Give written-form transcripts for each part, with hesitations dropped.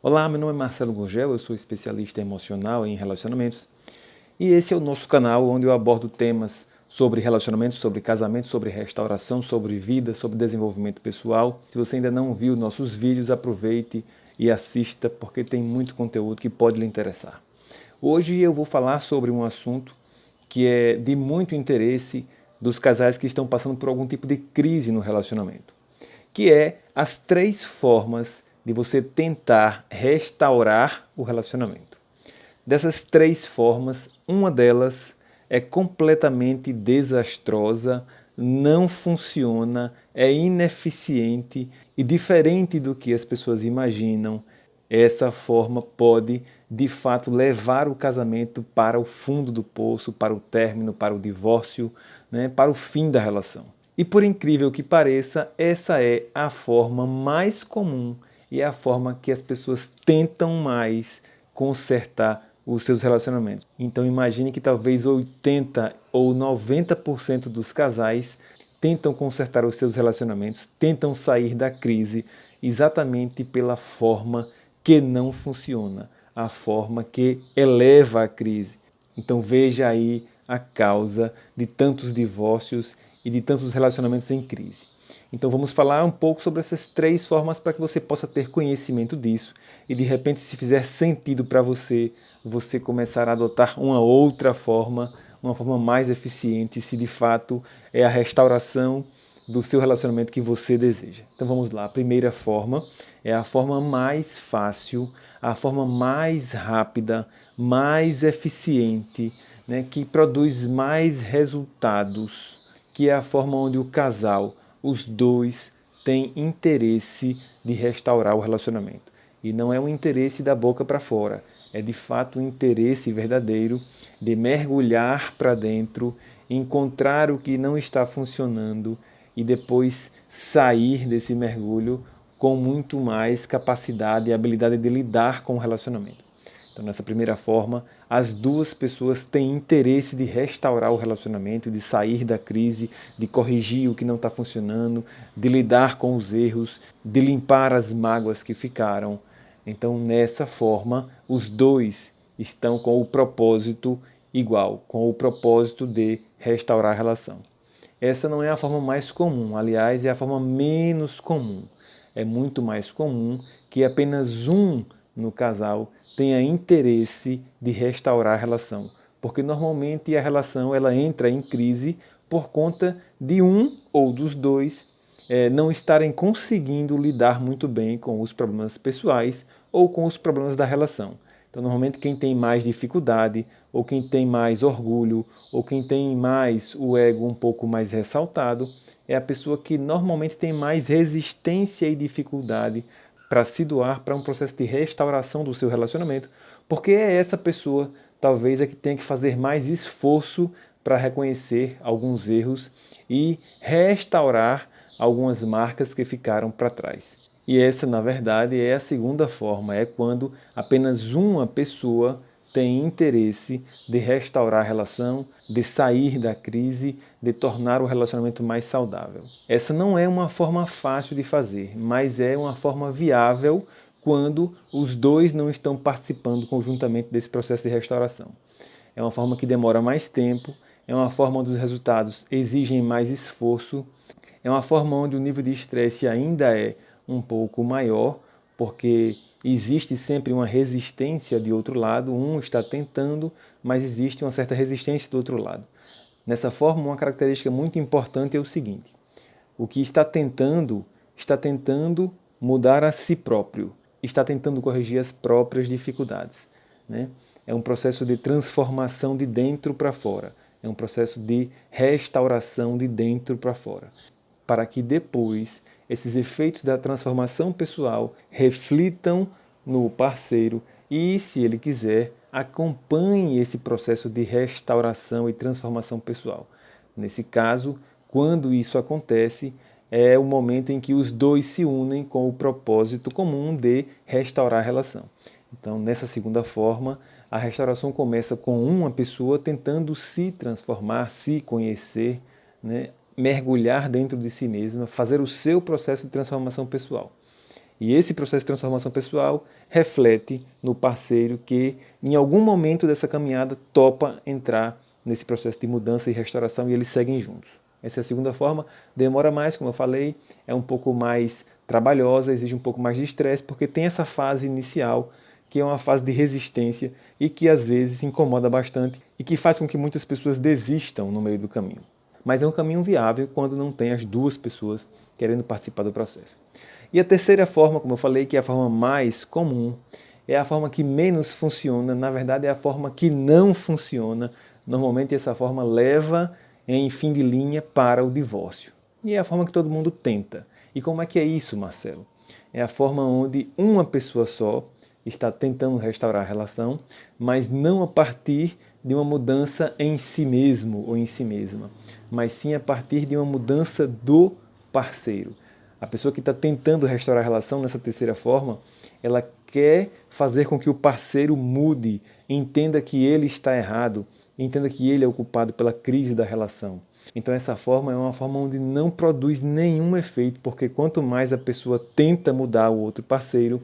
Olá, meu nome é Marcelo Gurgel, eu sou especialista emocional em relacionamentos e esse é o nosso canal onde eu abordo temas sobre relacionamentos, sobre casamento, sobre restauração, sobre vida, sobre desenvolvimento pessoal. Se você ainda não viu nossos vídeos, aproveite e assista porque tem muito conteúdo que pode lhe interessar. Hoje eu vou falar sobre um assunto que é de muito interesse dos casais que estão passando por algum tipo de crise no relacionamento, que é as 3 formas de você tentar restaurar o relacionamento. Dessas 3 formas, uma delas é completamente desastrosa, não funciona, é ineficiente e diferente do que as pessoas imaginam, essa forma pode de fato levar o casamento para o fundo do poço, para o término, para o divórcio, né, para o fim da relação. E por incrível que pareça, essa é a forma mais comum e é a forma que as pessoas tentam mais consertar os seus relacionamentos. Então imagine que talvez 80 ou 90% dos casais tentam consertar os seus relacionamentos, tentam sair da crise exatamente pela forma que não funciona, a forma que eleva a crise. Então veja aí a causa de tantos divórcios e de tantos relacionamentos em crise. Então vamos falar um pouco sobre essas 3 formas para que você possa ter conhecimento disso e de repente, se fizer sentido para você, você começar a adotar uma forma mais eficiente, se de fato é a restauração do seu relacionamento que você deseja. Então vamos lá, a primeira forma é a forma mais fácil, a forma mais rápida, mais eficiente, né, que produz mais resultados, que é a forma onde o casal, os dois, têm interesse de restaurar o relacionamento. E não é um interesse da boca para fora, é de fato um interesse verdadeiro de mergulhar para dentro, encontrar o que não está funcionando e depois sair desse mergulho com muito mais capacidade e habilidade de lidar com o relacionamento. Então, nessa primeira forma, as duas pessoas têm interesse de restaurar o relacionamento, de sair da crise, de corrigir o que não está funcionando, de lidar com os erros, de limpar as mágoas que ficaram. Então, nessa forma, os dois estão com o propósito igual, com o propósito de restaurar a relação. Essa não é a forma mais comum, aliás, é a forma menos comum. É muito mais comum que apenas um no casal tenha interesse de restaurar a relação, porque normalmente a relação ela entra em crise por conta de um ou dos dois não estarem conseguindo lidar muito bem com os problemas pessoais ou com os problemas da relação. Então, normalmente, quem tem mais dificuldade, ou quem tem mais orgulho, ou quem tem mais o ego um pouco mais ressaltado, é a pessoa que normalmente tem mais resistência e dificuldade para se doar para um processo de restauração do seu relacionamento, porque é essa pessoa, talvez, a que tem que fazer mais esforço para reconhecer alguns erros e restaurar algumas marcas que ficaram para trás. E essa, na verdade, é a segunda forma, é quando apenas uma pessoa tem interesse de restaurar a relação, de sair da crise, de tornar o relacionamento mais saudável. Essa não é uma forma fácil de fazer, mas é uma forma viável quando os dois não estão participando conjuntamente desse processo de restauração. É uma forma que demora mais tempo, é uma forma onde os resultados exigem mais esforço, é uma forma onde o nível de estresse ainda é um pouco maior, porque existe sempre uma resistência de outro lado, um está tentando, mas existe uma certa resistência do outro lado. Nessa forma, uma característica muito importante é o seguinte: o que está tentando mudar a si próprio, está tentando corrigir as próprias dificuldades, né? É um processo de transformação de dentro para fora, é um processo de restauração de dentro para fora, para que depois esses efeitos da transformação pessoal reflitam no parceiro e, se ele quiser, acompanhe esse processo de restauração e transformação pessoal. Nesse caso, quando isso acontece, é o momento em que os dois se unem com o propósito comum de restaurar a relação. Então, nessa segunda forma, a restauração começa com uma pessoa tentando se transformar, se conhecer, né? Mergulhar dentro de si mesma, fazer o seu processo de transformação pessoal. E esse processo de transformação pessoal reflete no parceiro que, em algum momento dessa caminhada, topa entrar nesse processo de mudança e restauração e eles seguem juntos. Essa é a segunda forma, demora mais, como eu falei, é um pouco mais trabalhosa, exige um pouco mais de estresse, porque tem essa fase inicial, que é uma fase de resistência e que às vezes incomoda bastante e que faz com que muitas pessoas desistam no meio do caminho. Mas é um caminho viável quando não tem as duas pessoas querendo participar do processo. E a terceira forma, como eu falei, que é a forma mais comum, é a forma que menos funciona, na verdade é a forma que não funciona. Normalmente essa forma leva em fim de linha para o divórcio. E é a forma que todo mundo tenta. E como é que é isso, Marcelo? É a forma onde uma pessoa só está tentando restaurar a relação, mas não a partir de uma mudança em si mesmo ou em si mesma, mas sim a partir de uma mudança do parceiro. A pessoa que está tentando restaurar a relação nessa terceira forma, ela quer fazer com que o parceiro mude, entenda que ele está errado, entenda que ele é o culpado pela crise da relação. Então essa forma é uma forma onde não produz nenhum efeito, porque quanto mais a pessoa tenta mudar o outro parceiro,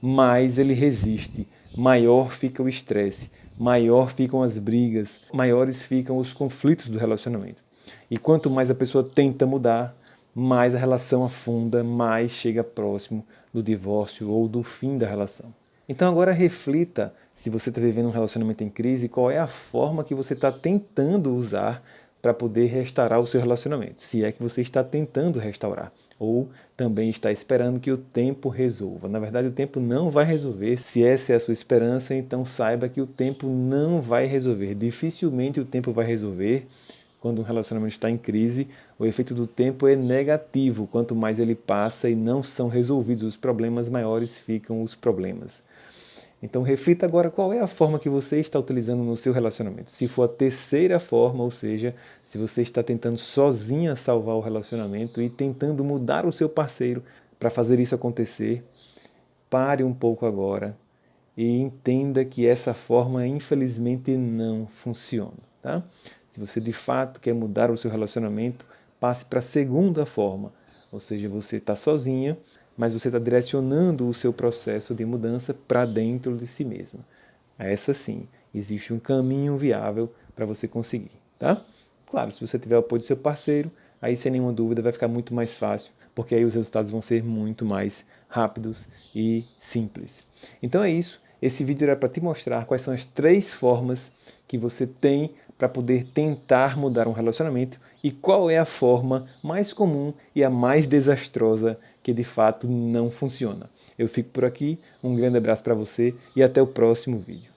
mais ele resiste, maior fica o estresse, maior ficam as brigas, maiores ficam os conflitos do relacionamento. E quanto mais a pessoa tenta mudar, mais a relação afunda, mais chega próximo do divórcio ou do fim da relação. Então agora reflita, se você está vivendo um relacionamento em crise, qual é a forma que você está tentando usar para poder restaurar o seu relacionamento, se é que você está tentando restaurar, ou também está esperando que o tempo resolva. Na verdade, o tempo não vai resolver. Se essa é a sua esperança, então saiba que o tempo não vai resolver. Dificilmente o tempo vai resolver. Quando um relacionamento está em crise, o efeito do tempo é negativo. Quanto mais ele passa e não são resolvidos os problemas, maiores ficam os problemas. Então reflita agora qual é a forma que você está utilizando no seu relacionamento. Se for a terceira forma, ou seja, se você está tentando sozinha salvar o relacionamento e tentando mudar o seu parceiro para fazer isso acontecer, pare um pouco agora e entenda que essa forma infelizmente não funciona, tá? Se você de fato quer mudar o seu relacionamento, passe para a segunda forma, ou seja, você está sozinha, mas você está direcionando o seu processo de mudança para dentro de si mesma. Essa sim, existe um caminho viável para você conseguir, tá? Claro, se você tiver o apoio do seu parceiro, aí sem nenhuma dúvida vai ficar muito mais fácil, porque aí os resultados vão ser muito mais rápidos e simples. Então é isso, esse vídeo era para te mostrar quais são as 3 formas que você tem para poder tentar mudar um relacionamento e qual é a forma mais comum e a mais desastrosa que de fato não funciona. Eu fico por aqui, um grande abraço para você e até o próximo vídeo.